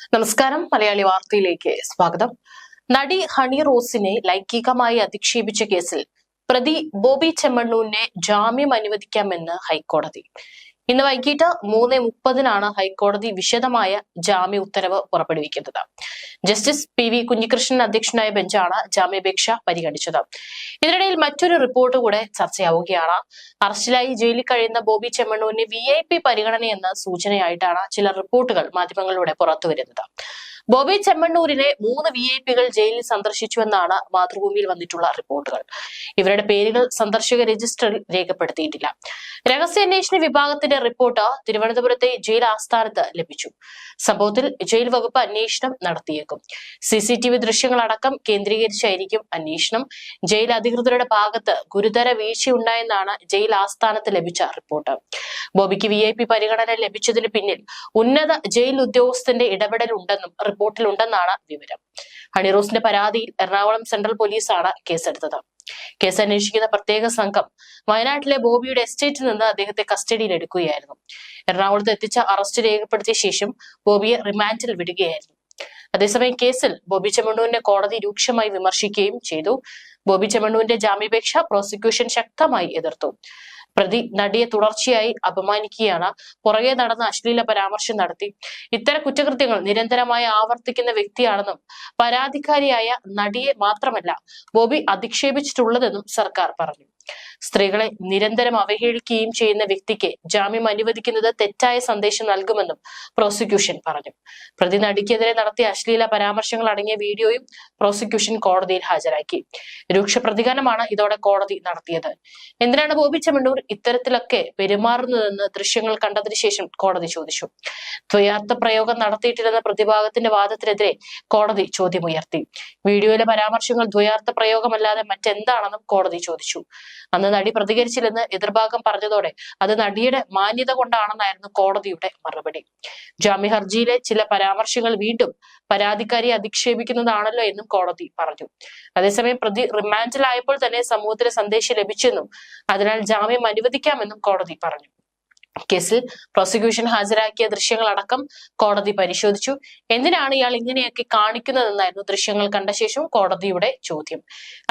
നമസ്കാരം, മലയാളി വാർത്തയിലേക്ക് സ്വാഗതം. നടി ഹണി റോസിനെ ലൈംഗികമായി അധിക്ഷേപിച്ച കേസിൽ പ്രതി ബോബി ചെമ്മണ്ണൂരിനെ ജാമ്യം അനുവദിക്കാമെന്ന് ഹൈക്കോടതി. ഇന്ന് വൈകിട്ട് 3:30 ഹൈക്കോടതി വിശദമായ ജാമ്യ ഉത്തരവ് പുറപ്പെടുവിക്കുന്നത്. ജസ്റ്റിസ് PV കുഞ്ഞികൃഷ്ണൻ അധ്യക്ഷനായ ബെഞ്ചാണ് ജാമ്യാപേക്ഷ പരിഗണിച്ചത്. ഇതിനിടയിൽ മറ്റൊരു റിപ്പോർട്ട് കൂടെ ചർച്ചയാവുകയാണ്. അറസ്റ്റിലായി ജയിലിൽ കഴിയുന്ന ബോബി ചെമ്മണ്ണൂരിന് VIP പരിഗണനയെന്ന സൂചനയായിട്ടാണ് ചില റിപ്പോർട്ടുകൾ മാധ്യമങ്ങളിലൂടെ പുറത്തുവരുന്നത്. ബോബി ചെമ്മണ്ണൂരിനെ 3 VIP ജയിലിൽ സന്ദർശിച്ചുവെന്നാണ് മാതൃഭൂമിയിൽ വന്നിട്ടുള്ള റിപ്പോർട്ടുകൾ. ഇവരുടെ പേരുകൾ സന്ദർശക രജിസ്റ്ററിൽ രേഖപ്പെടുത്തിയിട്ടില്ല. രഹസ്യാന്വേഷണ വിഭാഗത്തിന്റെ റിപ്പോർട്ട് തിരുവനന്തപുരത്തെ ജയിൽ ആസ്ഥാനത്ത് ലഭിച്ചു. സംഭവത്തിൽ ജയിൽ വകുപ്പ് അന്വേഷണം നടത്തിയേക്കും. CCTV ദൃശ്യങ്ങളടക്കം കേന്ദ്രീകരിച്ചായിരിക്കും അന്വേഷണം. ജയിൽ അധികൃതരുടെ ഭാഗത്ത് ഗുരുതര വീഴ്ചയുണ്ടായെന്നാണ് ജയിൽ ആസ്ഥാനത്ത് ലഭിച്ച റിപ്പോർട്ട്. ബോബിക്ക് VIP പരിഗണന ലഭിച്ചതിന് പിന്നിൽ ഉന്നത ജയിൽ ഉദ്യോഗസ്ഥന്റെ ഇടപെടലുണ്ടെന്നും റിപ്പോർട്ടിലുണ്ടെന്നാണ് വിവരം. ഹണി റോസിന്റെ പരാതിയിൽ എറണാകുളം സെൻട്രൽ പോലീസാണ് കേസെടുത്തത്. കേസ് അന്വേഷിക്കുന്ന പ്രത്യേക സംഘം വയനാട്ടിലെ ബോബിയുടെ എസ്റ്റേറ്റിൽ നിന്ന് അദ്ദേഹത്തെ കസ്റ്റഡിയിൽ എടുക്കുകയായിരുന്നു. എറണാകുളത്ത് എത്തിച്ച അറസ്റ്റ് രേഖപ്പെടുത്തിയ ശേഷം ബോബിയെ റിമാൻഡിൽ വിടുകയായിരുന്നു. അതേസമയം കേസിൽ ബോബി ചെമ്മണ്ണൂരിനെ കോടതി രൂക്ഷമായി വിമർശിക്കുകയും ചെയ്തു. ബോബി ചെമ്മണ്ണൂരിന്റെ ജാമ്യാപേക്ഷ പ്രോസിക്യൂഷൻ ശക്തമായി എതിർത്തു. പ്രതി നടിയെ തുടർച്ചയായി അപമാനിക്കുകയാണ്, പുറകെ നടന്ന് അശ്ലീല പരാമർശം നടത്തി, ഇത്തരം കുറ്റകൃത്യങ്ങൾ നിരന്തരമായി ആവർത്തിക്കുന്ന വ്യക്തിയാണെന്നും പരാതിക്കാരിയായ നടിയെ മാത്രമല്ല ബോബി അധിക്ഷേപിച്ചിട്ടുള്ളതെന്നും സർക്കാർ പറഞ്ഞു. സ്ത്രീകളെ നിരന്തരം അവഹേളിക്കുകയും ചെയ്യുന്ന വ്യക്തിക്ക് ജാമ്യം അനുവദിക്കുന്നത് തെറ്റായ സന്ദേശം നൽകുമെന്നും പ്രോസിക്യൂഷൻ പറഞ്ഞു. പ്രതി നടിക്കെതിരെ നടത്തിയ അശ്ലീല പരാമർശങ്ങൾ അടങ്ങിയ വീഡിയോയും പ്രോസിക്യൂഷൻ കോടതിയിൽ ഹാജരാക്കി. രൂക്ഷ പ്രതികരണമാണ് ഇതോടെ കോടതി നടത്തിയത്. എന്തിനാണ് ബോബി ചെമ്മണ്ണൂർ ഇത്തരത്തിലൊക്കെ പെരുമാറുന്നതെന്ന് ദൃശ്യങ്ങൾ കണ്ടതിനു ശേഷം കോടതി ചോദിച്ചു. ദ്വയാർത്ഥ പ്രയോഗം നടത്തിയിട്ടില്ലെന്ന പ്രതിഭാഗത്തിന്റെ വാദത്തിനെതിരെ കോടതി ചോദ്യമുയർത്തി. വീഡിയോയിലെ പരാമർശങ്ങൾ ദ്വയാർത്ഥ പ്രയോഗമല്ലാതെ മറ്റെന്താണെന്നും കോടതി ചോദിച്ചു. അന്ന് നടി പ്രതികരിച്ചില്ലെന്ന് എതിർഭാഗം പറഞ്ഞതോടെ അത് നടിയുടെ മാന്യത കൊണ്ടാണെന്നായിരുന്നു കോടതിയുടെ മറുപടി. ജാമ്യ ഹർജിയിലെ ചില പരാമർശങ്ങൾ വീണ്ടും പരാതിക്കാരിയെ അധിക്ഷേപിക്കുന്നതാണല്ലോ എന്നും കോടതി പറഞ്ഞു. അതേസമയം പ്രതി റിമാൻഡിലായപ്പോൾ തന്നെ സമൂഹത്തിന് സന്ദേശം ലഭിച്ചെന്നും അതിനാൽ ജാമ്യം അനുവദിക്കാമെന്നും കോടതി പറഞ്ഞു. കേസിൽ പ്രോസിക്യൂഷൻ ഹാജരാക്കിയ ദൃശ്യങ്ങളടക്കം കോടതി പരിശോധിച്ചു. എന്തിനാണ് ഇയാൾ ഇങ്ങനെയൊക്കെ കാണിക്കുന്നതെന്നായിരുന്നു ദൃശ്യങ്ങൾ കണ്ട ശേഷം കോടതിയുടെ ചോദ്യം.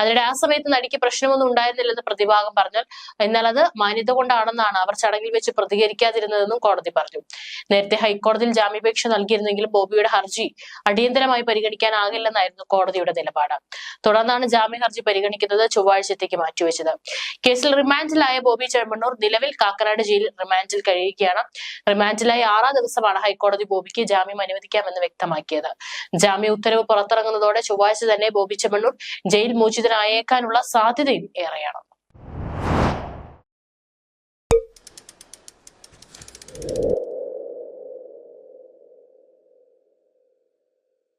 അതിനിടെ ആ സമയത്ത് നടിക്ക് പ്രശ്നമൊന്നും ഉണ്ടായിരുന്നില്ലെന്ന് പ്രതിഭാഗം പറഞ്ഞാൽ, എന്നാൽ അത് മാന്യത കൊണ്ടാണെന്നാണ് അവർ ചടങ്ങിൽ വെച്ച് പ്രതികരിക്കാതിരുന്നതെന്നും കോടതി പറഞ്ഞു. നേരത്തെ ഹൈക്കോടതിയിൽ ജാമ്യാപേക്ഷ നൽകിയിരുന്നെങ്കിലും ബോബിയുടെ ഹർജി അടിയന്തരമായി പരിഗണിക്കാനാകില്ലെന്നായിരുന്നു കോടതിയുടെ നിലപാട്. തുടർന്നാണ് ജാമ്യ ഹർജി പരിഗണിക്കുന്നത് ചൊവ്വാഴ്ചത്തേക്ക് മാറ്റിവെച്ചത്. കേസിൽ റിമാൻഡിലായ ബോബി ചെമ്മണ്ണൂർ നിലവിൽ കാക്കനാട് ജയിലിൽ റിമാൻഡിൽ കഴിയുകയാണ്. റിമാൻഡിലായി 6ാം ദിവസമാണ് ഹൈക്കോടതി ബോബിക്ക് ജാമ്യം അനുവദിക്കാമെന്ന് വ്യക്തമാക്കിയത്. ജാമ്യ ഉത്തരവ് പുറത്തിറങ്ങുന്നതോടെ ചൊവ്വാഴ്ച തന്നെ ബോബി ചെമ്മണ്ണൂർ ജയിൽ മോചിതനായേക്കാനുള്ള സാധ്യതയും ഏറെയാണ്.